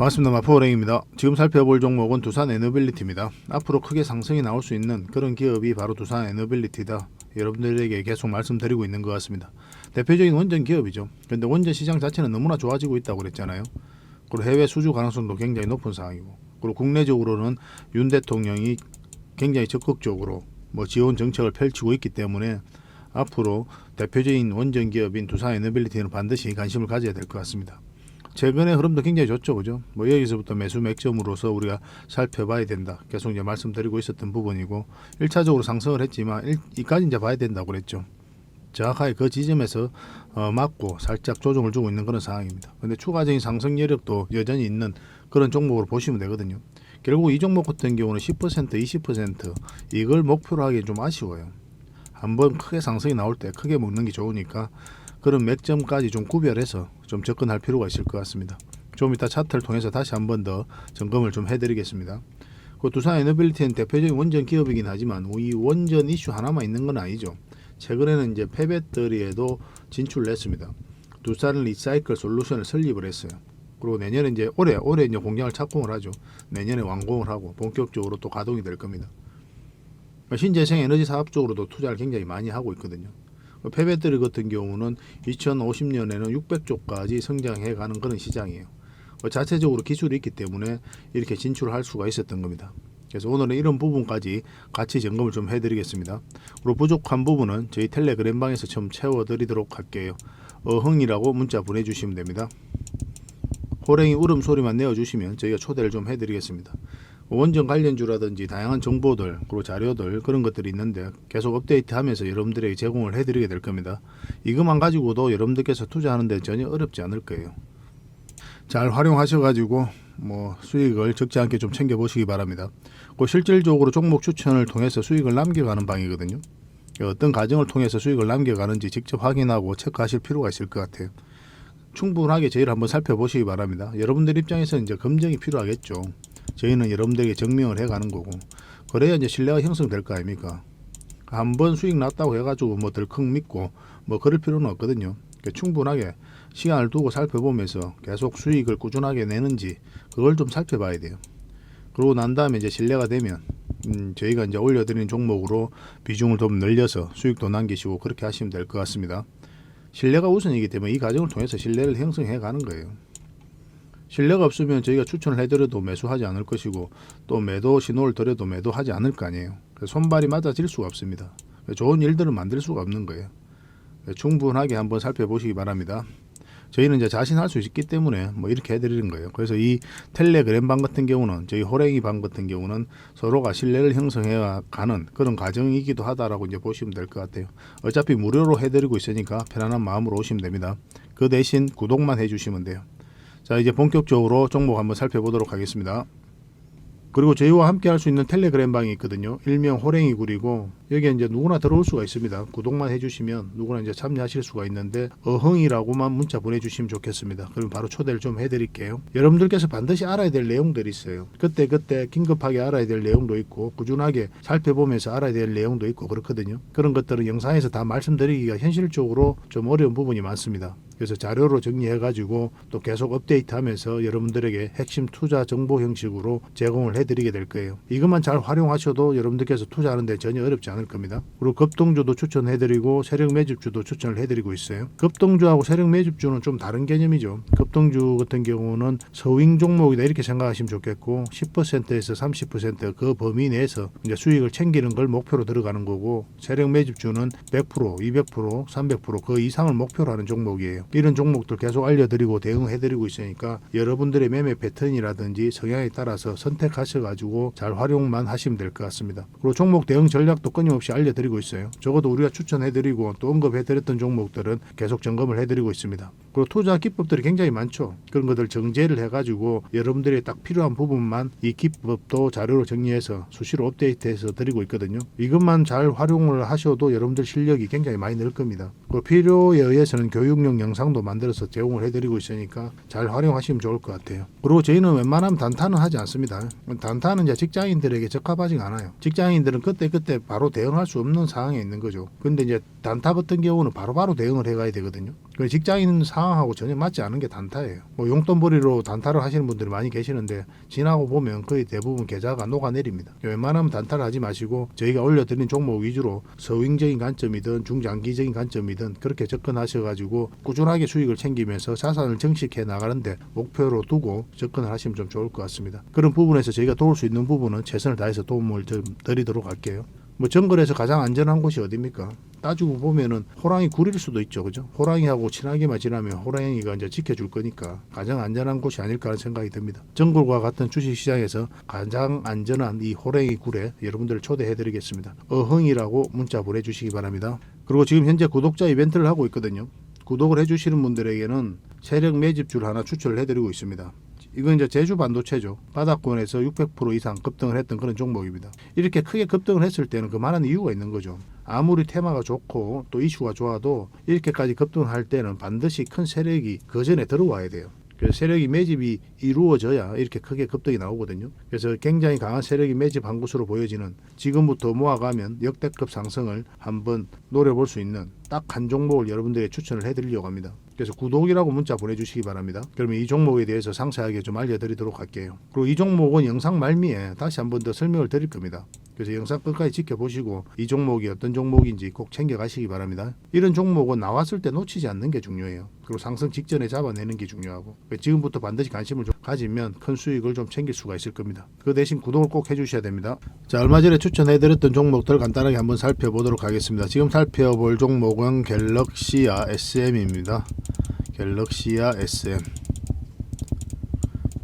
반갑습니다. 마포은행입니다. 지금 살펴볼 종목은 두산 에너빌리티입니다. 앞으로 크게 상승이 나올 수 있는 그런 기업이 바로 두산 에너빌리티다. 여러분들에게 계속 말씀드리고 있는 것 같습니다. 대표적인 원전 기업이죠. 그런데 원전 시장 자체는 너무나 좋아지고 있다고 그랬잖아요. 그리고 해외 수주 가능성도 굉장히 높은 상황이고, 그리고 국내적으로는 윤 대통령이 굉장히 적극적으로 지원 정책을 펼치고 있기 때문에 앞으로 대표적인 원전 기업인 두산 에너빌리티는 반드시 관심을 가져야 될 것 같습니다. 최근의 흐름도 굉장히 좋죠, 그죠? 여기서부터 매수 맥점으로서 우리가 살펴봐야 된다. 계속 이제 말씀드리고 있었던 부분이고, 1차적으로 상승을 했지만 이까지 이제 봐야 된다고 그랬죠. 정확하게 그 지점에서 맞고 살짝 조정을 주고 있는 그런 상황입니다. 근데 추가적인 상승 여력도 여전히 있는 그런 종목으로 보시면 되거든요. 결국 이 종목 같은 경우는 10%, 20% 이걸 목표로 하기엔 좀 아쉬워요. 한번 크게 상승이 나올 때 크게 먹는 게 좋으니까 그런 맥점까지 좀 구별해서 좀 접근할 필요가 있을 것 같습니다. 좀 이따 차트를 통해서 다시 한 번 더 점검을 좀 해드리겠습니다. 그 두산 에너빌리티는 대표적인 원전 기업이긴 하지만 이 원전 이슈 하나만 있는 건 아니죠. 최근에는 이제 폐배터리에도 진출을 했습니다. 두산 리사이클 솔루션을 설립을 했어요. 그리고 내년에 이제 올해 이제 공장을 착공을 하죠. 내년에 완공을 하고 본격적으로 또 가동이 될 겁니다. 신재생 에너지 사업 쪽으로도 투자를 굉장히 많이 하고 있거든요. 폐배터리 같은 경우는 2050년에는 600조까지 성장해 가는 그런 시장이에요. 자체적으로 기술이 있기 때문에 이렇게 진출할 수가 있었던 겁니다. 그래서 오늘은 이런 부분까지 같이 점검을 좀 해드리겠습니다. 그리고 부족한 부분은 저희 텔레그램방에서 좀 채워드리도록 할게요. 어흥이라고 문자 보내주시면 됩니다. 호랭이 울음소리만 내어주시면 저희가 초대를 좀 해드리겠습니다. 원전 관련주라든지 다양한 정보들 그리고 자료들 그런 것들이 있는데 계속 업데이트하면서 여러분들에게 제공을 해드리게 될 겁니다. 이것만 가지고도 여러분들께서 투자하는데 전혀 어렵지 않을 거예요. 잘 활용하셔가지고 수익을 적지 않게 좀 챙겨보시기 바랍니다. 실질적으로 종목 추천을 통해서 수익을 남겨가는 방이거든요. 어떤 과정을 통해서 수익을 남겨가는지 직접 확인하고 체크하실 필요가 있을 것 같아요. 충분하게 저희를 한번 살펴보시기 바랍니다. 여러분들 입장에서는 이제 검증이 필요하겠죠. 저희는 여러분들에게 증명을 해가는 거고, 그래야 이제 신뢰가 형성될 거 아닙니까? 한번 수익 났다고 해가지고 덜컥 믿고 그럴 필요는 없거든요. 충분하게 시간을 두고 살펴보면서 계속 수익을 꾸준하게 내는지 그걸 좀 살펴봐야 돼요. 그러고 난 다음에 이제 신뢰가 되면 저희가 이제 올려드리는 종목으로 비중을 좀 늘려서 수익도 남기시고 그렇게 하시면 될 것 같습니다. 신뢰가 우선이기 때문에 이 과정을 통해서 신뢰를 형성해 가는 거예요. 신뢰가 없으면 저희가 추천을 해드려도 매수하지 않을 것이고, 또 매도 신호를 드려도 매도하지 않을 거 아니에요. 손발이 맞아질 수가 없습니다. 좋은 일들을 만들 수가 없는 거예요. 충분하게 한번 살펴보시기 바랍니다. 저희는 이제 자신할 수 있기 때문에 이렇게 해드리는 거예요. 그래서 이 텔레그램 방 같은 경우는, 저희 호랭이 방 같은 경우는 서로가 신뢰를 형성해 가는 그런 과정이기도 하다라고 이제 보시면 될 것 같아요. 어차피 무료로 해드리고 있으니까 편안한 마음으로 오시면 됩니다. 그 대신 구독만 해주시면 돼요. 자, 이제 본격적으로 종목 한번 살펴보도록 하겠습니다. 그리고 저희와 함께 할 수 있는 텔레그램 방이 있거든요. 일명 호랭이굴이고, 여기에 이제 누구나 들어올 수가 있습니다. 구독만 해주시면 누구나 이제 참여하실 수가 있는데, 어흥이라고만 문자 보내주시면 좋겠습니다. 그럼 바로 초대를 좀 해드릴게요. 여러분들께서 반드시 알아야 될 내용들이 있어요. 그때 긴급하게 알아야 될 내용도 있고, 꾸준하게 살펴보면서 알아야 될 내용도 있고 그렇거든요. 그런 것들은 영상에서 다 말씀드리기가 현실적으로 좀 어려운 부분이 많습니다. 그래서 자료로 정리해가지고 또 계속 업데이트하면서 여러분들에게 핵심 투자 정보 형식으로 제공을 해드리게 될 거예요. 이것만 잘 활용하셔도 여러분들께서 투자하는데 전혀 어렵지 않을 겁니다. 그리고 급등주도 추천해드리고 세력 매집주도 추천을 해드리고 있어요. 급등주하고 세력 매집주는 좀 다른 개념이죠. 급등주 같은 경우는 서윙 종목이다 이렇게 생각하시면 좋겠고, 10%에서 30% 범위 내에서 이제 수익을 챙기는 걸 목표로 들어가는 거고, 세력 매집주는 100%, 200%, 300%그 이상을 목표로 하는 종목이에요. 이런 종목들 계속 알려드리고 대응해드리고 있으니까 여러분들의 매매 패턴이라든지 성향에 따라서 선택하셔가지고 잘 활용만 하시면 될 것 같습니다. 그리고 종목 대응 전략도 끊임없이 알려드리고 있어요. 적어도 우리가 추천해드리고 또 언급해드렸던 종목들은 계속 점검을 해드리고 있습니다. 그리고 투자 기법들이 굉장히 많죠. 그런 것들 정제를 해가지고 여러분들이 딱 필요한 부분만 이 기법도 자료로 정리해서 수시로 업데이트해서 드리고 있거든요. 이것만 잘 활용을 하셔도 여러분들 실력이 굉장히 많이 늘 겁니다. 그리고 필요에 의해서는 교육용 영상도 만들어서 제공을 해드리고 있으니까 잘 활용하시면 좋을 것 같아요. 그리고 저희는 웬만하면 단타는 하지 않습니다. 단타는 이제 직장인들에게 적합하지 않아요. 직장인들은 그때 바로 대응할 수 없는 상황에 있는 거죠. 근데 이제 단타 같은 경우는 바로바로 대응을 해가야 되거든요. 그 직장인 상황하고 전혀 맞지 않은 게 단타예요. 뭐 용돈벌이로 단타를 하시는 분들이 많이 계시는데 지나고 보면 거의 대부분 계좌가 녹아내립니다. 웬만하면 단타를 하지 마시고 저희가 올려드린 종목 위주로 서윙적인 관점이든 중장기적인 관점이든 그렇게 접근하셔가지고 꾸준하게 수익을 챙기면서 자산을 증식해 나가는데 목표로 두고 접근을 하시면 좀 좋을 것 같습니다. 그런 부분에서 저희가 도울 수 있는 부분은 최선을 다해서 도움을 좀 드리도록 할게요. 뭐 정글에서 가장 안전한 곳이 어디입니까? 따지고 보면은 호랑이 굴일 수도 있죠, 그죠? 호랑이하고 친하게만 지나면 호랑이가 이제 지켜줄 거니까 가장 안전한 곳이 아닐까 하는 생각이 듭니다. 정글과 같은 주식시장에서 가장 안전한 이 호랑이 굴에 여러분들을 초대해드리겠습니다. 어흥이라고 문자 보내주시기 바랍니다. 그리고 지금 현재 구독자 이벤트를 하고 있거든요. 구독을 해주시는 분들에게는 세력 매집줄 하나 추천을 해드리고 있습니다. 이건 이제 제주 반도체죠. 바닥권에서 600% 이상 급등을 했던 그런 종목입니다. 이렇게 크게 급등을 했을 때는 그만한 이유가 있는 거죠. 아무리 테마가 좋고 또 이슈가 좋아도 이렇게까지 급등할 때는 반드시 큰 세력이 그 전에 들어와야 돼요. 그래서 세력이 매집이 이루어져야 이렇게 크게 급등이 나오거든요. 그래서 굉장히 강한 세력이 매집한 것으로 보여지는 지금부터 모아가면 역대급 상승을 한번 노려볼 수 있는 딱 한 종목을 여러분들에게 추천을 해드리려고 합니다. 그래서 구독이라고 문자 보내주시기 바랍니다. 그러면 이 종목에 대해서 상세하게 좀 알려드리도록 할게요. 그리고 이 종목은 영상 말미에 다시 한번 더 설명을 드릴 겁니다. 그래서 영상 끝까지 지켜보시고 이 종목이 어떤 종목인지 꼭 챙겨가시기 바랍니다. 이런 종목은 나왔을 때 놓치지 않는 게 중요해요. 그리고 상승 직전에 잡아내는 게 중요하고 지금부터 반드시 관심을 좀 가지면 큰 수익을 좀 챙길 수가 있을 겁니다. 그 대신 구독을 꼭 해주셔야 됩니다. 자, 얼마 전에 추천해드렸던 종목들 간단하게 한번 살펴보도록 하겠습니다. 지금 살펴볼 종목은 갤럭시아 SM입니다. 갤럭시아 SM.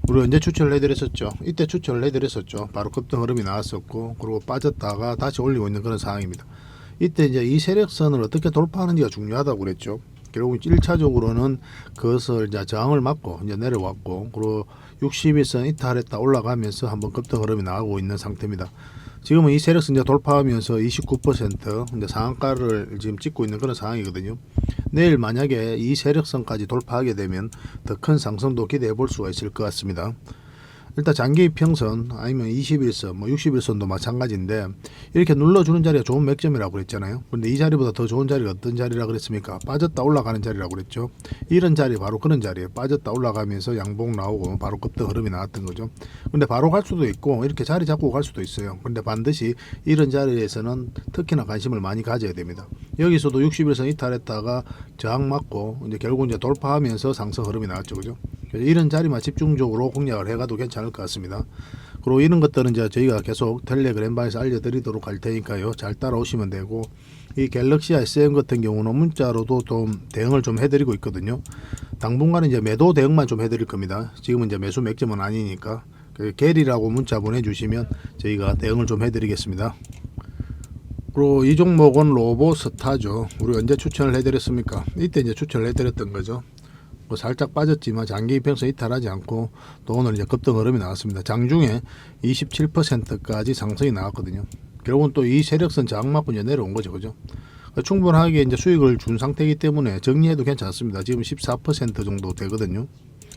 우리 언제 추천을 해드렸었죠? 이때 추천을 해드렸었죠. 바로 급등 흐름이 나왔었고, 그리고 빠졌다가 다시 올리고 있는 그런 상황입니다. 이때 이제 이 세력선을 어떻게 돌파하는지가 중요하다고 그랬죠. 결국 1차적으로는 그것을 이제 저항을 맞고 이제 내려왔고, 그리고 60일선 이탈했다 올라가면서 한번 급등 흐름이 나오고 있는 상태입니다. 지금은 이 세력선 이제 돌파하면서 29% 이제 상한가를 지금 찍고 있는 그런 상황이거든요. 내일 만약에 이 세력선까지 돌파하게 되면 더 큰 상승도 기대해 볼 수가 있을 것 같습니다. 일단 장기 이평선 아니면 21선, 61선도 마찬가지인데 이렇게 눌러주는 자리가 좋은 맥점이라고 그랬잖아요. 그런데 이 자리보다 더 좋은 자리가 어떤 자리라고 그랬습니까? 빠졌다 올라가는 자리라고 그랬죠. 이런 자리 바로 그런 자리에 빠졌다 올라가면서 양봉 나오고 바로 급등 흐름이 나왔던 거죠. 근데 바로 갈 수도 있고 이렇게 자리 잡고 갈 수도 있어요. 근데 반드시 이런 자리에서는 특히나 관심을 많이 가져야 됩니다. 여기서도 60일선 이탈했다가 저항 맞고 이제 결국 이제 돌파하면서 상승 흐름이 나왔죠, 그죠? 이런 자리만 집중적으로 공략을 해가도 괜찮을 것 같습니다. 그리고 이런 것들은 이제 저희가 계속 텔레그램방에서 알려드리도록 할 테니까요. 잘 따라오시면 되고, 이 갤럭시 SM 같은 경우는 문자로도 좀 대응을 좀 해드리고 있거든요. 당분간은 이제 매도 대응만 좀 해드릴 겁니다. 지금은 이제 매수 맥점은 아니니까 갤이라고 문자 보내주시면 저희가 대응을 좀 해드리겠습니다. 그리고 이 종목은 로보스타죠. 우리 언제 추천을 해드렸습니까? 이때 이제 추천을 해드렸던 거죠. 살짝 빠졌지만 장기 이평선 이탈하지 않고 또 오늘 이제 급등 흐름이 나왔습니다. 장중에 27%까지 상승이 나왔거든요. 결국은 또 이 세력선 저항 맞고 이제 내려온 거죠, 그죠? 충분하게 이제 수익을 준 상태이기 때문에 정리해도 괜찮습니다. 지금 14% 정도 되거든요.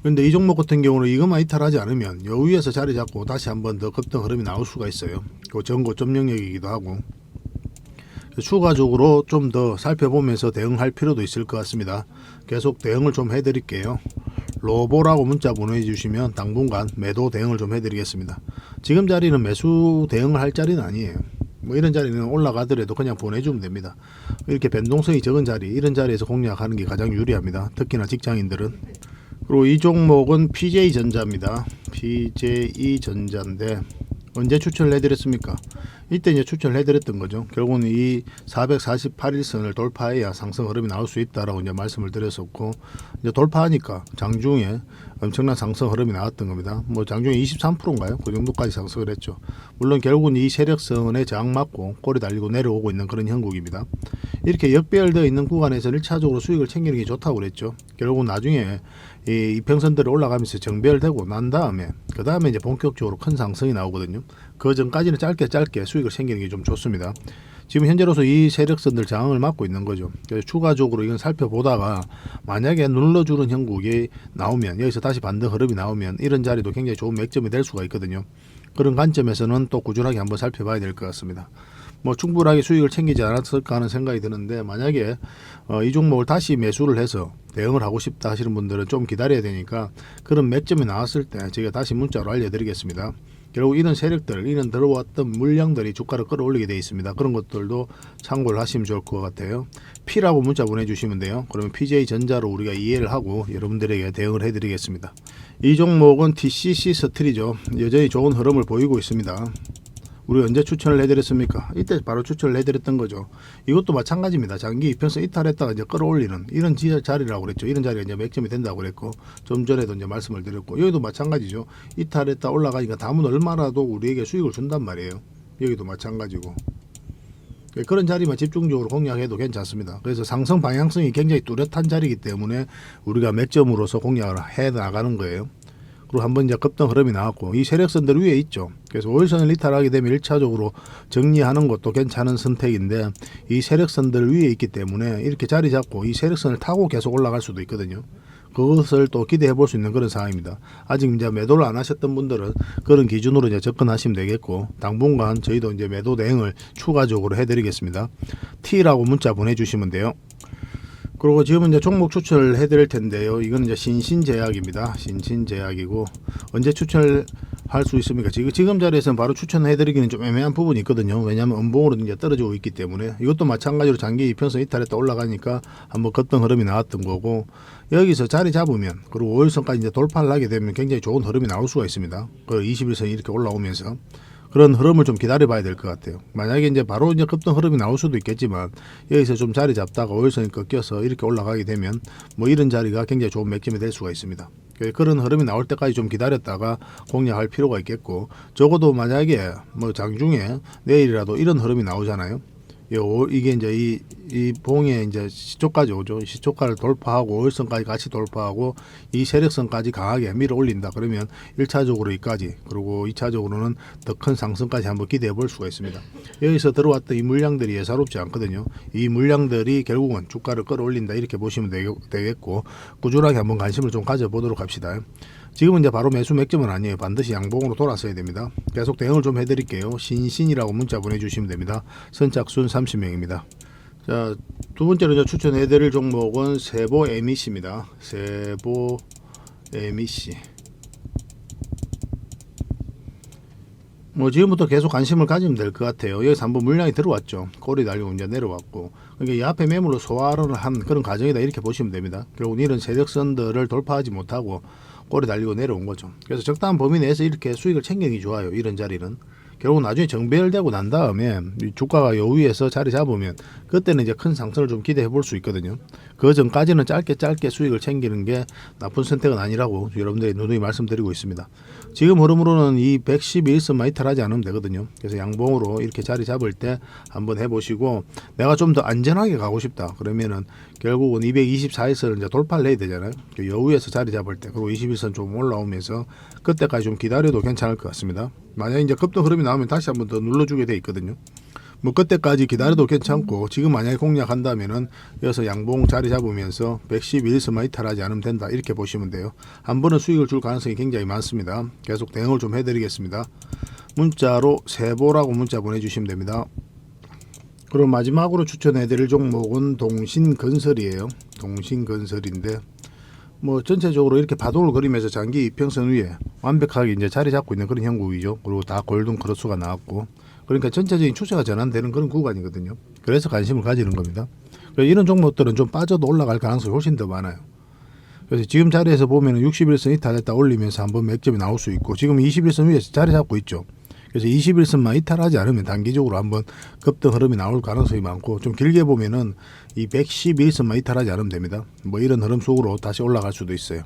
그런데 이 종목 같은 경우는 이것만 이탈하지 않으면 요 위에서 자리 잡고 다시 한번 더 급등 흐름이 나올 수가 있어요. 그 전고점 영역이기도 하고. 추가적으로 좀 더 살펴보면서 대응할 필요도 있을 것 같습니다. 계속 대응을 좀 해드릴게요. 로보라고 문자 보내주시면 당분간 매도 대응을 좀 해드리겠습니다. 지금 자리는 매수 대응을 할 자리는 아니에요. 뭐 이런 자리는 올라가더라도 그냥 보내주면 됩니다. 이렇게 변동성이 적은 자리, 이런 자리에서 공략하는 게 가장 유리합니다. 특히나 직장인들은. 그리고 이 종목은 PJ전자입니다. PJ전자인데 언제 추천을 해드렸습니까? 이때 이제 추천을 해드렸던 거죠. 결국은 이 448일선을 돌파해야 상승 흐름이 나올 수 있다라고 이제 말씀을 드렸었고, 이제 돌파하니까 장중에 엄청난 상승 흐름이 나왔던 겁니다. 뭐 장중에 23%인가요? 그 정도까지 상승을 했죠. 물론 결국은 이 세력선에 저항 맞고 꼬리 달리고 내려오고 있는 그런 형국입니다. 이렇게 역배열되어 있는 구간에서 1차적으로 수익을 챙기는 게 좋다고 그랬죠. 결국은 나중에 이 이평선들을 올라가면서 정배열되고 난 다음에 그 다음에 이제 본격적으로 큰 상승이 나오거든요. 그 전까지는 짧게 수익을 챙기는 게 좀 좋습니다. 지금 현재로서 이 세력선들 저항을 맞고 있는 거죠. 그래서 추가적으로 이건 살펴보다가 만약에 눌러주는 형국이 나오면, 여기서 다시 반등 흐름이 나오면 이런 자리도 굉장히 좋은 맥점이 될 수가 있거든요. 그런 관점에서는 또 꾸준하게 한번 살펴봐야 될 것 같습니다. 뭐 충분하게 수익을 챙기지 않았을까 하는 생각이 드는데, 만약에 이 종목을 다시 매수를 해서 대응을 하고 싶다 하시는 분들은 좀 기다려야 되니까 그런 맥점이 나왔을 때 제가 다시 문자로 알려드리겠습니다. 결국 이런 세력들, 이런 들어왔던 물량들이 주가를 끌어올리게 되어 있습니다. 그런 것들도 참고를 하시면 좋을 것 같아요. P라고 문자 보내주시면 돼요. 그러면 PJ전자로 우리가 이해를 하고 여러분들에게 대응을 해드리겠습니다. 이 종목은 TCC 스틸이죠. 여전히 좋은 흐름을 보이고 있습니다. 우리 언제 추천을 해드렸습니까? 이때 바로 추천을 해드렸던 거죠. 이것도 마찬가지입니다. 장기 이평선 이탈했다가 이제 끌어올리는 이런 자리라고 그랬죠. 이런 자리가 이제 맥점이 된다고 그랬고, 좀 전에도 이제 말씀을 드렸고, 여기도 마찬가지죠. 이탈했다 올라가니까 다음은 얼마라도 우리에게 수익을 준단 말이에요. 여기도 마찬가지고. 그런 자리만 집중적으로 공략해도 괜찮습니다. 그래서 상승 방향성이 굉장히 뚜렷한 자리이기 때문에 우리가 맥점으로서 공략을 해 나가는 거예요. 그리고 한번 이제 급등 흐름이 나왔고, 이 세력선들 위에 있죠. 그래서 5일선을 이탈하게 되면 1차적으로 정리하는 것도 괜찮은 선택인데, 이 세력선들 위에 있기 때문에 이렇게 자리 잡고 이 세력선을 타고 계속 올라갈 수도 있거든요. 그것을 또 기대해 볼 수 있는 그런 상황입니다. 아직 이제 매도를 안 하셨던 분들은 그런 기준으로 이제 접근하시면 되겠고, 당분간 저희도 이제 매도 대응을 추가적으로 해드리겠습니다. T라고 문자 보내주시면 돼요. 그리고 지금은 이제 종목 추천을 해드릴 텐데요. 이건 이제 신신제약입니다. 신신제약이고, 언제 추천을 할 수 있습니까? 지금 자리에서는 바로 추천해드리기는 좀 애매한 부분이 있거든요. 왜냐하면 음봉으로 이제 떨어지고 있기 때문에. 이것도 마찬가지로 장기 이평선 이탈했다 올라가니까 한번 급등 흐름이 나왔던 거고, 여기서 자리 잡으면, 그리고 5일선까지 이제 돌파를 하게 되면 굉장히 좋은 흐름이 나올 수가 있습니다. 그 21선이 이렇게 올라오면서. 그런 흐름을 좀 기다려 봐야 될 것 같아요. 만약에 이제 바로 이제 급등 흐름이 나올 수도 있겠지만, 여기서 좀 자리 잡다가 5일선이 꺾여서 이렇게 올라가게 되면 뭐 이런 자리가 굉장히 좋은 맥점이 될 수가 있습니다. 그런 흐름이 나올 때까지 좀 기다렸다가 공략할 필요가 있겠고, 적어도 만약에 뭐 장중에 내일이라도 이런 흐름이 나오잖아요. 이게 이제 이 봉에 이제 시초까지 오죠. 시초가를 돌파하고 5일선까지 같이 돌파하고 이 세력선까지 강하게 밀어 올린다. 그러면 1차적으로 이까지, 그리고 2차적으로는 더 큰 상승까지 한번 기대해 볼 수가 있습니다. 여기서 들어왔던 이 물량들이 예사롭지 않거든요. 이 물량들이 결국은 주가를 끌어올린다, 이렇게 보시면 되겠고, 꾸준하게 한번 관심을 좀 가져보도록 합시다. 지금은 이제 바로 매수 맥점은 아니에요. 반드시 양봉으로 돌았어야 됩니다. 계속 대응을 좀 해드릴게요. 신신이라고 문자 보내주시면 됩니다. 선착순 30명입니다. 자, 두 번째로 추천해드릴 종목은 세보 MEC입니다. 세보 MEC. 뭐 지금부터 계속 관심을 가지면 될 것 같아요. 여기서 한번 물량이 들어왔죠. 꼬리 달리고 이제 내려왔고, 그러니까 이 앞에 매물로 소화를 한 그런 과정이다, 이렇게 보시면 됩니다. 결국 이런 세력선들을 돌파하지 못하고 꼬리 달리고 내려온 거죠. 그래서 적당한 범위 내에서 이렇게 수익을 챙기기 좋아요. 이런 자리는 결국 나중에 정배열되고 난 다음에 주가가 요 위에서 자리 잡으면 그때는 이제 큰 상승을 좀 기대해 볼 수 있거든요. 그 전까지는 짧게 수익을 챙기는 게 나쁜 선택은 아니라고 여러분들이 누누이 말씀드리고 있습니다. 지금 흐름으로는 이 112일선만 이탈하지 않으면 되거든요. 그래서 양봉으로 이렇게 자리 잡을 때 한번 해보시고, 내가 좀 더 안전하게 가고 싶다 그러면은 결국은 224일선을 이제 돌파를 해야 되잖아요. 요 위에서 자리 잡을 때, 그리고 21선 좀 올라오면서 그때까지 좀 기다려도 괜찮을 것 같습니다. 만약에 이제 급등 흐름이 나오면 다시 한번 더 눌러주게 돼 있거든요. 뭐 그때까지 기다려도 괜찮고, 지금 만약에 공략한다면은 여기서 양봉 자리 잡으면서 112일선만 이탈하지 않으면 된다, 이렇게 보시면 돼요. 한 번은 수익을 줄 가능성이 굉장히 많습니다. 계속 대응을 좀 해드리겠습니다. 문자로 세보라고 문자 보내주시면 됩니다. 그리고 마지막으로 추천해드릴 종목은 동신건설이에요. 동신건설인데, 뭐 전체적으로 이렇게 바둑을 그리면서 장기 이평선 위에 완벽하게 이제 자리 잡고 있는 그런 형국이죠. 그리고 다 골든 크로스가 나왔고, 그러니까 전체적인 추세가 전환되는 그런 구간이거든요. 그래서 관심을 가지는 겁니다. 이런 종목들은 좀 빠져도 올라갈 가능성이 훨씬 더 많아요. 그래서 지금 자리에서 보면 61선 이탈했다 올리면서 한번 맥점이 나올 수 있고, 지금 21선 위에서 자리 잡고 있죠. 그래서 21선만 이탈하지 않으면 단기적으로 한번 급등 흐름이 나올 가능성이 많고, 좀 길게 보면은 이 111선만 이탈하지 않으면 됩니다. 뭐 이런 흐름 속으로 다시 올라갈 수도 있어요.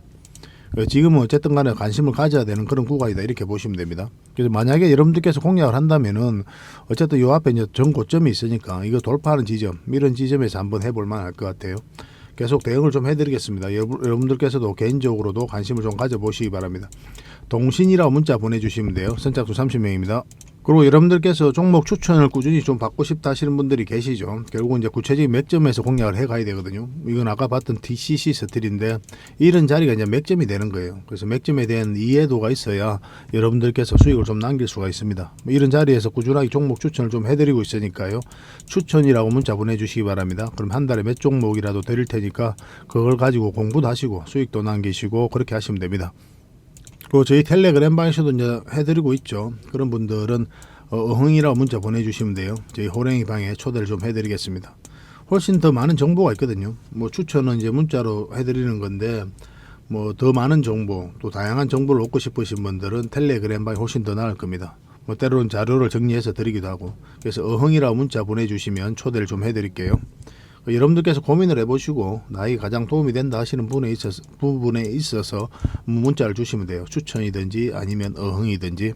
지금은 어쨌든 간에 관심을 가져야 되는 그런 구간이다, 이렇게 보시면 됩니다. 그래서 만약에 여러분들께서 공략을 한다면은 어쨌든 요 앞에 이제 전고점이 있으니까 이거 돌파하는 지점, 이런 지점에서 한번 해볼 만할 것 같아요. 계속 대응을 좀 해드리겠습니다. 여러분들께서도 개인적으로도 관심을 좀 가져보시기 바랍니다. 동신이라고 문자 보내주시면 돼요. 선착순 30명입니다. 그리고 여러분들께서 종목 추천을 꾸준히 좀 받고 싶다 하시는 분들이 계시죠. 결국 이제 구체적인 맥점에서 공략을 해 가야 되거든요. 이건 아까 봤던 DCC 스틸인데 이런 자리가 이제 맥점이 되는 거예요. 그래서 맥점에 대한 이해도가 있어야 여러분들께서 수익을 좀 남길 수가 있습니다. 이런 자리에서 꾸준하게 종목 추천을 좀 해드리고 있으니까요. 추천이라고 문자 보내주시기 바랍니다. 그럼 한 달에 몇 종목이라도 드릴 테니까 그걸 가지고 공부도 하시고 수익도 남기시고 그렇게 하시면 됩니다. 그리고 저희 텔레그램 방에서도 이제 해드리고 있죠. 그런 분들은 어흥이라고 문자 보내주시면 돼요. 저희 호랭이 방에 초대를 좀 해드리겠습니다. 훨씬 더 많은 정보가 있거든요. 뭐 추천은 이제 문자로 해드리는 건데 뭐 더 많은 정보 또 다양한 정보를 얻고 싶으신 분들은 텔레그램 방이 훨씬 더 나을 겁니다. 뭐 때로는 자료를 정리해서 드리기도 하고 그래서 어흥이라고 문자 보내주시면 초대를 좀 해드릴게요. 여러분들께서 고민을 해보시고 나에게 가장 도움이 된다 하시는 부분에 있어서 문자를 주시면 돼요. 추천이든지 아니면 어흥이든지.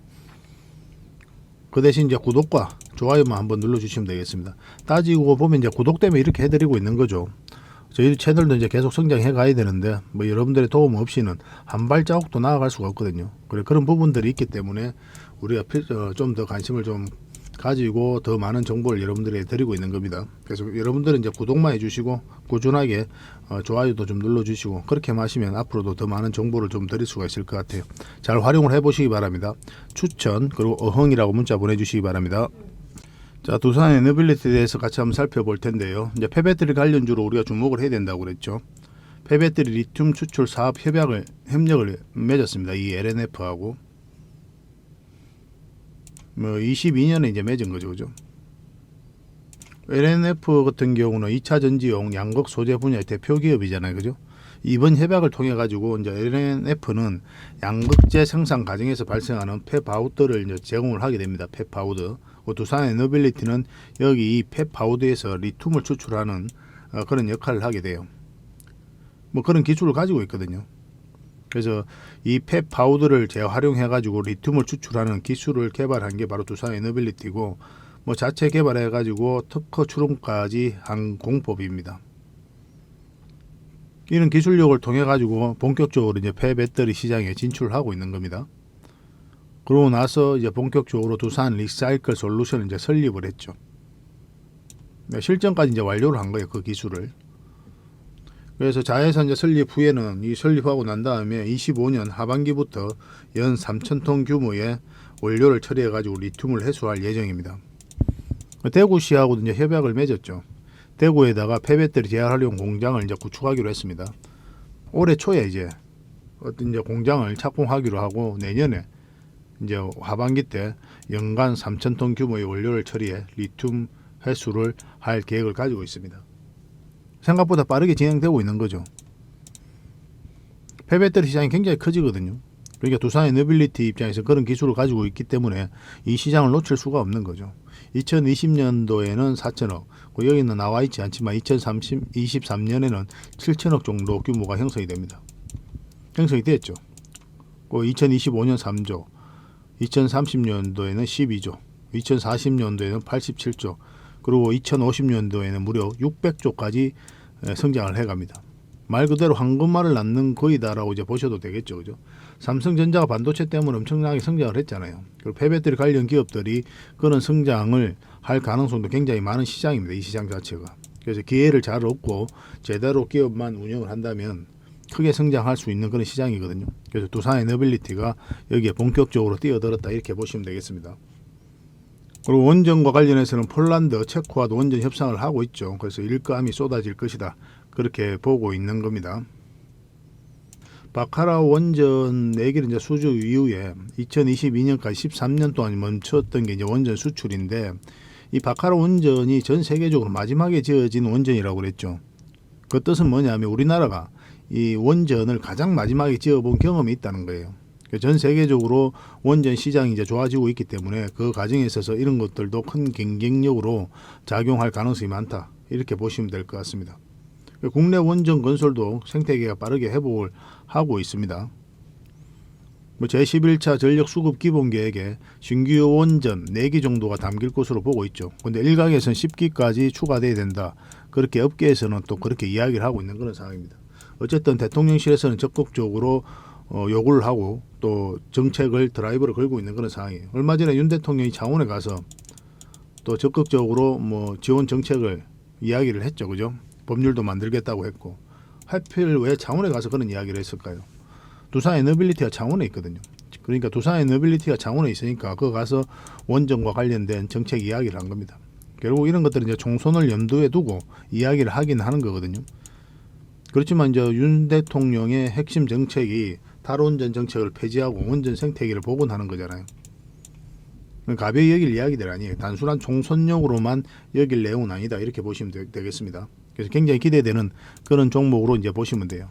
그 대신 이제 구독과 좋아요만 한번 눌러주시면 되겠습니다. 따지고 보면 이제 구독 때문에 이렇게 해드리고 있는 거죠. 저희 채널도 이제 계속 성장해 가야 되는데 뭐 여러분들의 도움 없이는 한 발자국도 나아갈 수가 없거든요. 그런 부분들이 있기 때문에 우리가 좀 더 관심을 좀 가지고 더 많은 정보를 여러분들에게 드리고 있는 겁니다. 그래서 여러분들은 이제 구독만 해주시고 꾸준하게 좋아요도 좀 눌러주시고 그렇게만 하시면 앞으로도 더 많은 정보를 좀 드릴 수가 있을 것 같아요. 잘 활용을 해보시기 바랍니다. 추천 그리고 어흥이라고 문자 보내주시기 바랍니다. 자, 두산 에너빌리티에 대해서 같이 한번 살펴볼 텐데요. 이제 폐배터리 관련주로 우리가 주목을 해야 된다고 그랬죠. 폐배터리 리튬 추출 사업 협력을 맺었습니다. 이 LNF하고. 뭐 22년에 이제 맺은 거죠, 그죠? LNF 같은 경우는 2차 전지용 양극 소재 분야의 대표 기업이잖아요, 그죠? 이번 협약을 통해 가지고 이제 LNF는 양극재 생산 과정에서 발생하는 폐파우더를 이제 제공을 하게 됩니다. 폐파우더. 두산 에너빌리티는 여기 이 폐파우더에서 리튬을 추출하는 그런 역할을 하게 돼요. 뭐 그런 기술을 가지고 있거든요. 그래서 이 폐파우더를 재활용해 가지고 리튬을 추출하는 기술을 개발한 게 바로 두산 에너빌리티고 뭐 자체 개발해 가지고 특허 출원까지 한 공법입니다. 이런 기술력을 통해 가지고 본격적으로 이제 폐배터리 시장에 진출하고 있는 겁니다. 그러고 나서 이제 본격적으로 두산 리사이클 솔루션을 이제 설립을 했죠. 실전까지 이제 완료를 한 거예요, 그 기술을. 그래서 자회사 이제 설립 후에는 이 설립하고 난 다음에 25년 하반기부터 연 3,000톤 규모의 원료를 처리해 가지고 리튬을 해소할 예정입니다. 대구시하고도 이제 협약을 맺었죠. 대구에다가 폐배터리 재활용 공장을 이제 구축하기로 했습니다. 올해 초에 이제 어떤 이제 공장을 착공하기로 하고 내년에 이제 하반기 때 연간 3,000톤 규모의 원료를 처리해 리튬 회수를 할 계획을 가지고 있습니다. 생각보다 빠르게 진행되고 있는 거죠. 폐배터리 시장이 굉장히 커지거든요. 그러니까 두산 에너빌리티 입장에서 그런 기술을 가지고 있기 때문에 이 시장을 놓칠 수가 없는 거죠. 2020년도에는 4천억, 여기는 나와 있지 않지만 2023년에는 7천억 정도 규모가 형성이 됩니다. 형성이 됐죠. 2025년 3조, 2030년도에는 12조, 2040년도에는 87조, 그리고 2050년도에는 무려 600조까지 성장을 해갑니다. 말 그대로 황금알을 낳는 거이다라고 이제 보셔도 되겠죠, 그죠? 삼성전자가 반도체 때문에 엄청나게 성장을 했잖아요. 그리고 폐배터리 관련 기업들이 그런 성장을 할 가능성도 굉장히 많은 시장입니다. 이 시장 자체가. 그래서 기회를 잘 얻고 제대로 기업만 운영을 한다면 크게 성장할 수 있는 그런 시장이거든요. 그래서 두산 에너빌리티가 여기에 본격적으로 뛰어들었다 이렇게 보시면 되겠습니다. 그리고 원전과 관련해서는 폴란드, 체코와도 원전 협상을 하고 있죠. 그래서 일감이 쏟아질 것이다. 그렇게 보고 있는 겁니다. 바카라오 원전 4개를 이제 수주 이후에 2022년까지 13년 동안 멈췄던 게 이제 원전 수출인데 이 바카라오 원전이 전 세계적으로 마지막에 지어진 원전이라고 그랬죠. 그 뜻은 뭐냐면 우리나라가 이 원전을 가장 마지막에 지어본 경험이 있다는 거예요. 전 세계적으로 원전 시장이 이제 좋아지고 있기 때문에 그 과정에 있어서 이런 것들도 큰 경쟁력으로 작용할 가능성이 많다. 이렇게 보시면 될 것 같습니다. 국내 원전 건설도 생태계가 빠르게 회복을 하고 있습니다. 제11차 전력 수급 기본 계획에 신규 원전 4기 정도가 담길 것으로 보고 있죠. 근데 일각에서는 10기까지 추가돼야 된다. 그렇게 업계에서는 또 그렇게 이야기를 하고 있는 그런 상황입니다. 어쨌든 대통령실에서는 적극적으로 요구를 하고 또 정책을 드라이브를 걸고 있는 그런 상황이에요. 얼마 전에 윤 대통령이 창원에 가서 또 적극적으로 뭐 지원 정책을 이야기를 했죠, 그죠? 법률도 만들겠다고 했고, 하필 왜 창원에 가서 그런 이야기를 했을까요? 두산 에너빌리티가 창원에 있거든요. 그러니까 두산 에너빌리티가 창원에 있으니까 그거 가서 원전과 관련된 정책 이야기를 한 겁니다. 결국 이런 것들은 이제 총선을 염두에 두고 이야기를 하긴 하는 거거든요. 그렇지만 이제 윤 대통령의 핵심 정책이 탈원전 정책을 폐지하고 원전 생태계를 복원하는 거잖아요. 가벼이 여길 이야기들 아니에요. 단순한 총선용으로만 여길 내용은 아니다. 이렇게 보시면 되겠습니다. 그래서 굉장히 기대되는 그런 종목으로 이제 보시면 돼요.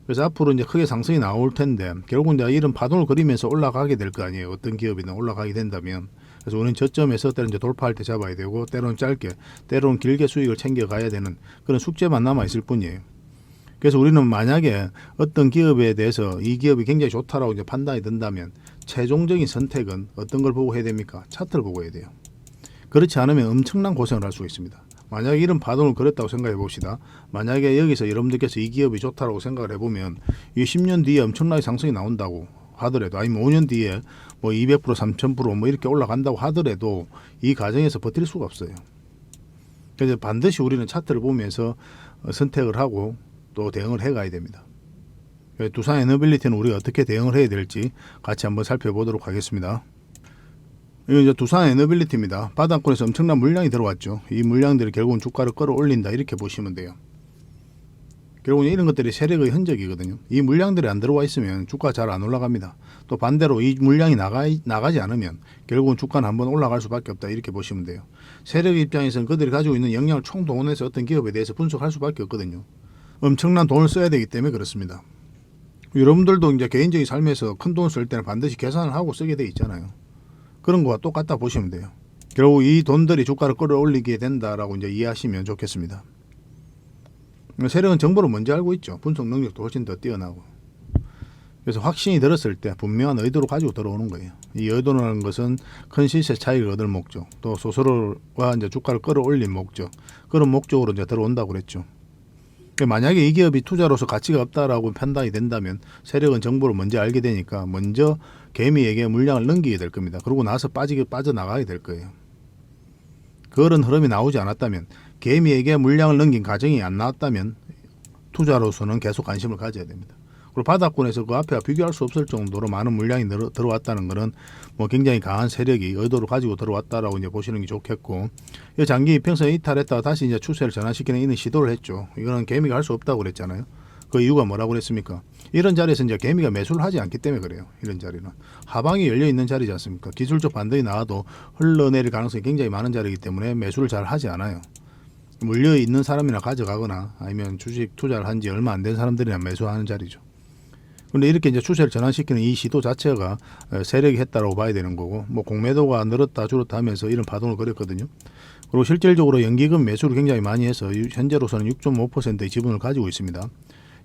그래서 앞으로 이제 크게 상승이 나올 텐데 결국 이제 이런 파동을 그리면서 올라가게 될 거 아니에요. 어떤 기업이든 올라가게 된다면. 그래서 우리는 저점에서 때로는 이제 돌파할 때 잡아야 되고 때로는 짧게, 때로는 길게 수익을 챙겨가야 되는 그런 숙제만 남아 있을 뿐이에요. 그래서 우리는 만약에 어떤 기업에 대해서 이 기업이 굉장히 좋다라고 이제 판단이 든다면 최종적인 선택은 어떤 걸 보고 해야 됩니까? 차트를 보고 해야 돼요. 그렇지 않으면 엄청난 고생을 할 수가 있습니다. 만약에 이런 파동을 그렸다고 생각해 봅시다. 만약에 여기서 여러분들께서 이 기업이 좋다라고 생각을 해보면 이 10년 뒤에 엄청나게 상승이 나온다고 하더라도, 아니면 5년 뒤에 뭐 200%, 3000% 뭐 이렇게 올라간다고 하더라도 이 과정에서 버틸 수가 없어요. 그래서 반드시 우리는 차트를 보면서 선택을 하고 또 대응을 해가야 됩니다. 두산 에너빌리티는 우리가 어떻게 대응을 해야 될지 같이 한번 살펴보도록 하겠습니다. 이건 이제 두산 에너빌리티입니다. 바닥권에서 엄청난 물량이 들어왔죠. 이 물량들이 결국은 주가를 끌어올린다 이렇게 보시면 돼요. 결국은 이런 것들이 세력의 흔적이거든요. 이 물량들이 안 들어와 있으면 주가가 잘 안 올라갑니다. 또 반대로 이 물량이 나가지 않으면 결국은 주가는 한번 올라갈 수밖에 없다 이렇게 보시면 돼요. 세력 입장에서는 그들이 가지고 있는 역량을 총동원해서 어떤 기업에 대해서 분석할 수밖에 없거든요. 엄청난 돈을 써야 되기 때문에 그렇습니다. 여러분들도 이제 개인적인 삶에서 큰 돈 쓸 때는 반드시 계산을 하고 쓰게 돼 있잖아요. 그런 거와 똑같다 보시면 돼요. 결국 이 돈들이 주가를 끌어올리게 된다라고 이제 이해하시면 좋겠습니다. 세력은 정보를 먼저 알고 있죠. 분석 능력도 훨씬 더 뛰어나고. 그래서 확신이 들었을 때 분명한 의도를 가지고 들어오는 거예요. 이 의도라는 것은 큰 시세 차익을 얻을 목적, 또 소설과 이제 주가를 끌어올린 목적, 그런 목적으로 이제 들어온다고 그랬죠. 만약에 이 기업이 투자로서 가치가 없다라고 판단이 된다면 세력은 정보를 먼저 알게 되니까 먼저 개미에게 물량을 넘기게 될 겁니다. 그러고 나서 빠져나가게 될 거예요. 그런 흐름이 나오지 않았다면, 개미에게 물량을 넘긴 과정이 안 나왔다면 투자로서는 계속 관심을 가져야 됩니다. 그리고 바닥권에서 그 앞에 비교할 수 없을 정도로 많은 물량이 들어왔다는 것은 뭐 굉장히 강한 세력이 의도를 가지고 들어왔다라고 이제 보시는 게 좋겠고, 이 장기 이평선에 이탈했다가 다시 이제 추세를 전환시키는 이런 시도를 했죠. 이거는 개미가 할 수 없다고 그랬잖아요. 그 이유가 뭐라고 그랬습니까? 이런 자리에서 이제 개미가 매수를 하지 않기 때문에 그래요. 이런 자리는 하방이 열려 있는 자리지 않습니까? 기술적 반등이 나와도 흘러내릴 가능성이 굉장히 많은 자리이기 때문에 매수를 잘 하지 않아요. 물려 있는 사람이나 가져가거나 아니면 주식 투자를 한 지 얼마 안 된 사람들이나 매수하는 자리죠. 근데 이렇게 이제 추세를 전환시키는 이 시도 자체가 세력이 했다라고 봐야 되는 거고, 뭐 공매도가 늘었다 줄었다 하면서 이런 파동을 그렸거든요. 그리고 실질적으로 연기금 매수를 굉장히 많이 해서 현재로서는 6.5%의 지분을 가지고 있습니다.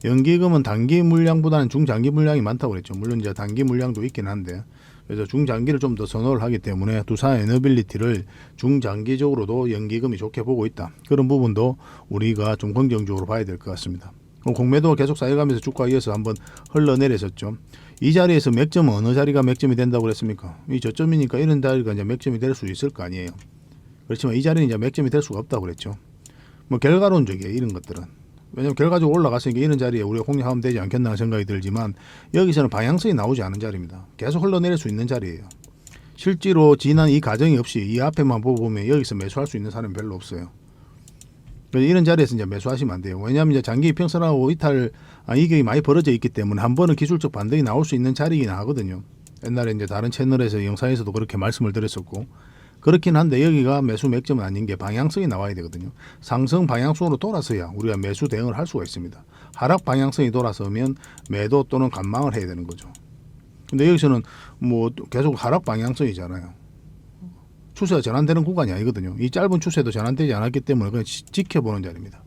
연기금은 단기 물량보다는 중장기 물량이 많다고 그랬죠. 물론 이제 단기 물량도 있긴 한데, 그래서 중장기를 좀 더 선호를 하기 때문에 두산 에너빌리티를 중장기적으로도 연기금이 좋게 보고 있다. 그런 부분도 우리가 좀 긍정적으로 봐야 될 것 같습니다. 공매도가 계속 쌓여가면서 주가에 이어서 한번 흘러내렸었죠. 이 자리에서 맥점은 어느 자리가 맥점이 된다고 그랬습니까? 이 저점이니까 이런 자리가 이제 맥점이 될 수 있을 거 아니에요. 그렇지만 이 자리는 이제 맥점이 될 수가 없다고 그랬죠. 뭐 결과론적이에요, 이런 것들은. 왜냐하면 결과적으로 올라갔으니까 이런 자리에 우리가 공략하면 되지 않겠나 생각이 들지만, 여기서는 방향성이 나오지 않은 자리입니다. 계속 흘러내릴 수 있는 자리예요. 실제로 지난 이 과정이 없이 이 앞에만 보면 여기서 매수할 수 있는 사람이 별로 없어요. 이런 자리에서 이제 매수하시면 안 돼요. 왜냐하면 이제 장기 이평선하고 이격이 많이 벌어져 있기 때문에 한 번은 기술적 반등이 나올 수 있는 자리이긴 하거든요. 옛날에 이제 다른 채널에서 영상에서도 그렇게 말씀을 드렸었고, 그렇긴 한데 여기가 매수 맥점은 아닌 게 방향성이 나와야 되거든요. 상승 방향성으로 돌아서야 우리가 매수 대응을 할 수가 있습니다. 하락 방향성이 돌아서면 매도 또는 관망을 해야 되는 거죠. 근데 여기서는 뭐 계속 하락 방향성이잖아요. 추세가 전환되는 구간이 아니거든요. 이 짧은 추세도 전환되지 않았기 때문에 그냥 지켜보는 자리입니다.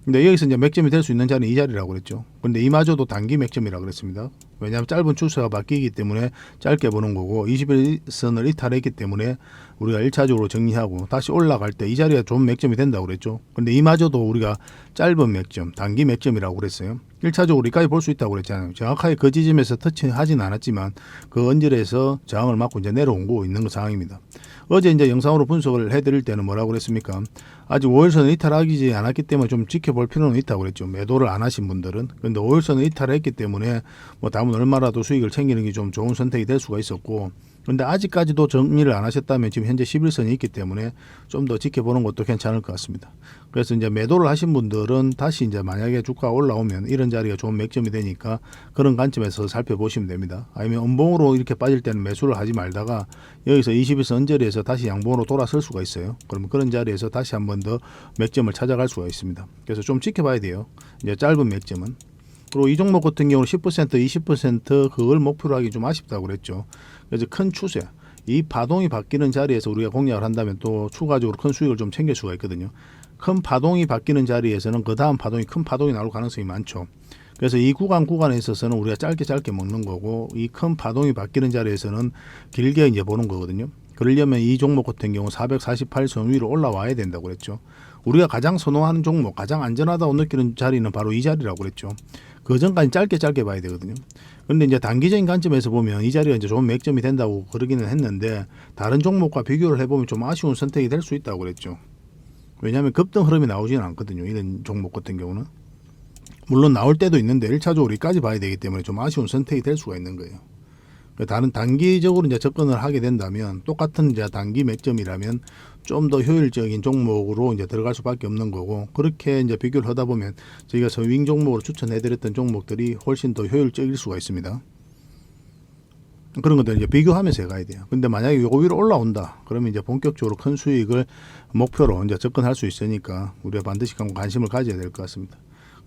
근데 여기서 이제 맥점이 될 수 있는 자리는 이 자리라고 그랬죠. 근데 이마저도 단기 맥점이라 그랬습니다. 왜냐하면 짧은 추세가 바뀌기 때문에 짧게 보는 거고 21선을 이탈했기 때문에 우리가 1차적으로 정리하고 다시 올라갈 때 이 자리가 좋은 맥점이 된다고 그랬죠. 근데 이마저도 우리가 짧은 맥점, 단기 맥점이라고 그랬어요. 1차적으로 여기까지 볼 수 있다고 그랬잖아요. 정확하게 그 지점에서 터치하진 않았지만 그 언저리에서 저항을 맞고 이제 내려오고 있는 그 상황입니다. 어제 이제 영상으로 분석을 해드릴 때는 뭐라고 그랬습니까? 아직 5일선을 이탈하지 않았기 때문에 좀 지켜볼 필요는 있다고 그랬죠. 매도를 안 하신 분들은. 근데 5일선을 이탈했기 때문에 뭐 다음은 얼마라도 수익을 챙기는 게 좀 좋은 선택이 될 수가 있었고, 근데 아직까지도 정리를 안 하셨다면 지금 현재 11선이 있기 때문에 좀 더 지켜보는 것도 괜찮을 것 같습니다. 그래서 이제 매도를 하신 분들은 다시 이제 만약에 주가가 올라오면 이런 자리가 좋은 맥점이 되니까 그런 관점에서 살펴보시면 됩니다. 아니면 음봉으로 이렇게 빠질 때는 매수를 하지 말다가 여기서 21선 언저리에서 다시 양봉으로 돌아설 수가 있어요. 그러면 그런 자리에서 다시 한 번 더 맥점을 찾아갈 수가 있습니다. 그래서 좀 지켜봐야 돼요. 이제 짧은 맥점은. 그리고 이 종목 같은 경우는 10%, 20% 그걸 목표로 하기 좀 아쉽다고 그랬죠. 그래서 큰 추세, 이 파동이 바뀌는 자리에서 우리가 공략을 한다면 또 추가적으로 큰 수익을 좀 챙길 수가 있거든요. 큰 파동이 바뀌는 자리에서는 그 다음 파동이 큰 파동이 나올 가능성이 많죠. 그래서 이 구간에 있어서는 우리가 짧게 먹는 거고, 이 큰 파동이 바뀌는 자리에서는 길게 이제 보는 거거든요. 그러려면 이 종목 같은 경우 448선 위로 올라와야 된다고 그랬죠. 우리가 가장 선호하는 종목, 가장 안전하다고 느끼는 자리는 바로 이 자리라고 그랬죠. 그 전까지 짧게 봐야 되거든요. 그런데 이제 단기적인 관점에서 보면 이 자리가 이제 좋은 맥점이 된다고 그러기는 했는데, 다른 종목과 비교를 해보면 좀 아쉬운 선택이 될 수 있다고 그랬죠. 왜냐하면 급등 흐름이 나오지는 않거든요. 이런 종목 같은 경우는. 물론 나올 때도 있는데 1차적으로 여기까지 봐야 되기 때문에 좀 아쉬운 선택이 될 수가 있는 거예요. 다른 단기적으로 이제 접근을 하게 된다면 똑같은 이제 단기 맥점이라면 좀 더 효율적인 종목으로 이제 들어갈 수밖에 없는 거고, 그렇게 이제 비교를 하다 보면 저희가 서윙 종목으로 추천해드렸던 종목들이 훨씬 더 효율적일 수가 있습니다. 그런 것들 이제 비교하면서 가야 돼요. 근데 만약에 요거 위로 올라온다, 그러면 이제 본격적으로 큰 수익을 목표로 이제 접근할 수 있으니까 우리가 반드시 관심을 가져야 될 것 같습니다.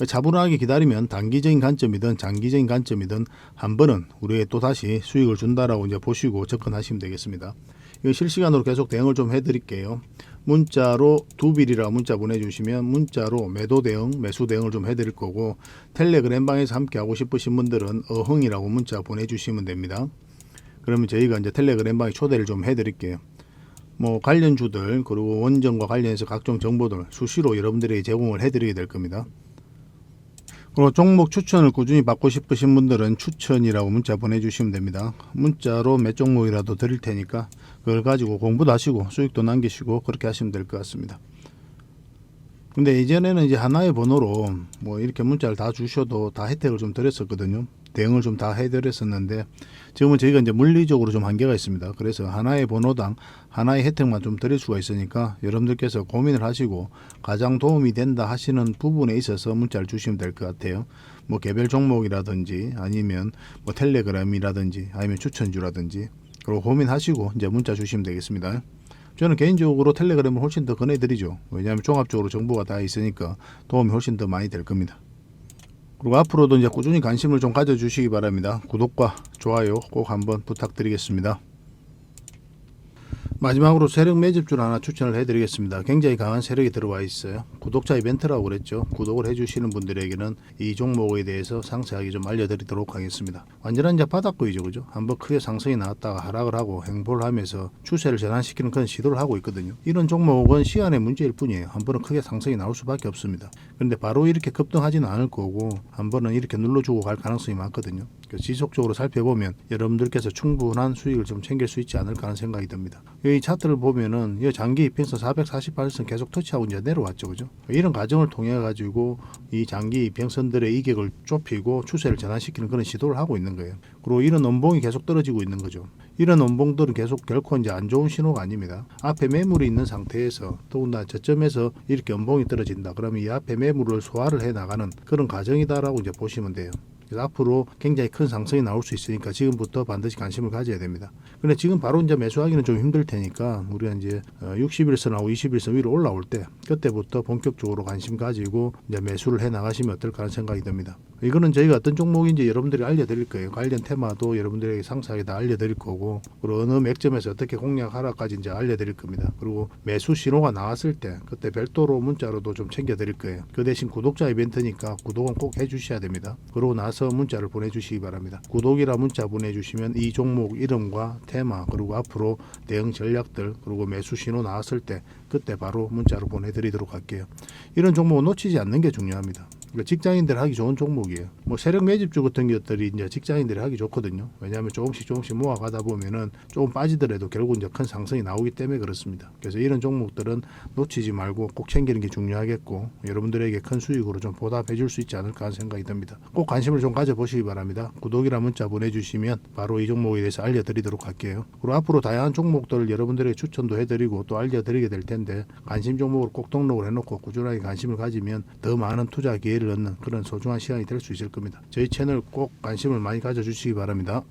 차분하게 기다리면 단기적인 관점이든 장기적인 관점이든 한 번은 우리에게 또 다시 수익을 준다라고 이제 보시고 접근하시면 되겠습니다. 이거 실시간으로 계속 대응을 좀 해드릴게요. 문자로 두빌이라 문자 보내주시면 문자로 매도 대응, 매수 대응을 좀 해드릴 거고, 텔레그램 방에서 함께 하고 싶으신 분들은 어흥이라고 문자 보내주시면 됩니다. 그러면 저희가 이제 텔레그램 방에 초대를 좀 해드릴게요. 뭐 관련주들 그리고 원전과 관련해서 각종 정보들 수시로 여러분들에게 제공을 해드리게 될 겁니다. 그리고 종목 추천을 꾸준히 받고 싶으신 분들은 추천이라고 문자 보내주시면 됩니다. 문자로 몇 종목이라도 드릴 테니까 그걸 가지고 공부도 하시고 수익도 남기시고 그렇게 하시면 될 것 같습니다. 근데 이전에는 이제 하나의 번호로 뭐 이렇게 문자를 다 주셔도 다 혜택을 좀 드렸었거든요. 대응을 좀 다 해드렸었는데 지금은 저희가 이제 물리적으로 좀 한계가 있습니다. 그래서 하나의 번호당 하나의 혜택만 좀 드릴 수가 있으니까 여러분들께서 고민을 하시고 가장 도움이 된다 하시는 부분에 있어서 문자를 주시면 될 것 같아요. 뭐 개별 종목이라든지 아니면 뭐 텔레그램이라든지 아니면 추천주라든지, 그리고 고민하시고 이제 문자 주시면 되겠습니다. 저는 개인적으로 텔레그램을 훨씬 더 권해드리죠. 왜냐하면 종합적으로 정보가 다 있으니까 도움이 훨씬 더 많이 될 겁니다. 그리고 앞으로도 이제 꾸준히 관심을 좀 가져주시기 바랍니다. 구독과 좋아요 꼭 한번 부탁드리겠습니다. 마지막으로 세력 매집주를 하나 추천을 해드리겠습니다. 굉장히 강한 세력이 들어와 있어요. 구독자 이벤트라고 그랬죠. 구독을 해주시는 분들에게는 이 종목에 대해서 상세하게 좀 알려드리도록 하겠습니다. 완전한 이제 바닥구이죠, 그죠? 한번 크게 상승이 나왔다가 하락을 하고 횡보를 하면서 추세를 전환시키는 그런 시도를 하고 있거든요. 이런 종목은 시간의 문제일 뿐이에요. 한 번은 크게 상승이 나올 수밖에 없습니다. 그런데 바로 이렇게 급등하지는 않을 거고 한 번은 이렇게 눌러주고 갈 가능성이 많거든요. 지속적으로 살펴보면 여러분들께서 충분한 수익을 좀 챙길 수 있지 않을까 하는 생각이 듭니다. 이 차트를 보면은 이 장기 이평선 448선 계속 터치하고 이제 내려왔죠, 그죠? 이런 과정을 통해 가지고 이 장기 이평선들의 이격을 좁히고 추세를 전환시키는 그런 시도를 하고 있는 거예요. 그리고 이런 원봉이 계속 떨어지고 있는 거죠. 이런 원봉들은 계속 결코 이제 안 좋은 신호가 아닙니다. 앞에 매물이 있는 상태에서 더군다나 저점에서 이렇게 원봉이 떨어진다. 그러면 이 앞에 매물을 소화를 해 나가는 그런 과정이다라고 이제 보시면 돼요. 그래서 앞으로 굉장히 큰 상승이 나올 수 있으니까 지금부터 반드시 관심을 가져야 됩니다. 근데 지금 바로 이제 매수하기는 좀 힘들 테니까 우리가 이제 60일선하고 20일선 위로 올라올 때 그때부터 본격적으로 관심 가지고 이제 매수를 해 나가시면 어떨까 하는 생각이 듭니다. 이거는 저희가 어떤 종목인지 여러분들이 알려드릴 거예요. 관련 테마도 여러분들에게 상세하게 다 알려드릴 거고, 그리고 어느 맥점에서 어떻게 공략하라까지 이제 알려드릴 겁니다. 그리고 매수 신호가 나왔을 때 그때 별도로 문자로도 좀 챙겨드릴 거예요. 그 대신 구독자 이벤트니까 구독은 꼭 해주셔야 됩니다. 그러고 나서 문자를 보내주시기 바랍니다. 구독이라 문자 보내주시면 이 종목 이름과 테마, 그리고 앞으로 대응 전략들, 그리고 매수 신호 나왔을 때 그때 바로 문자로 보내드리도록 할게요. 이런 종목은 놓치지 않는 게 중요합니다. 직장인들 하기 좋은 종목이에요. 뭐 세력 매집주 같은 것들이 이제 직장인들이 하기 좋거든요. 왜냐하면 조금씩 모아가다 보면은 조금 빠지더라도 결국 이제 큰 상승이 나오기 때문에 그렇습니다. 그래서 이런 종목들은 놓치지 말고 꼭 챙기는 게 중요하겠고, 여러분들에게 큰 수익으로 좀 보답해 줄 수 있지 않을까 하는 생각이 듭니다. 꼭 관심을 좀 가져보시기 바랍니다. 구독이라 문자 보내주시면 바로 이 종목에 대해서 알려드리도록 할게요. 그리고 앞으로 다양한 종목들을 여러분들에게 추천도 해드리고 또 알려드리게 될 텐데, 관심 종목을 꼭 등록을 해놓고 꾸준하게 관심을 가지면 더 많은 투자 기회를 얻는 그런 소중한 시간이 될 수 있을 겁니다. 저희 채널 꼭 관심을 많이 가져주시기 바랍니다.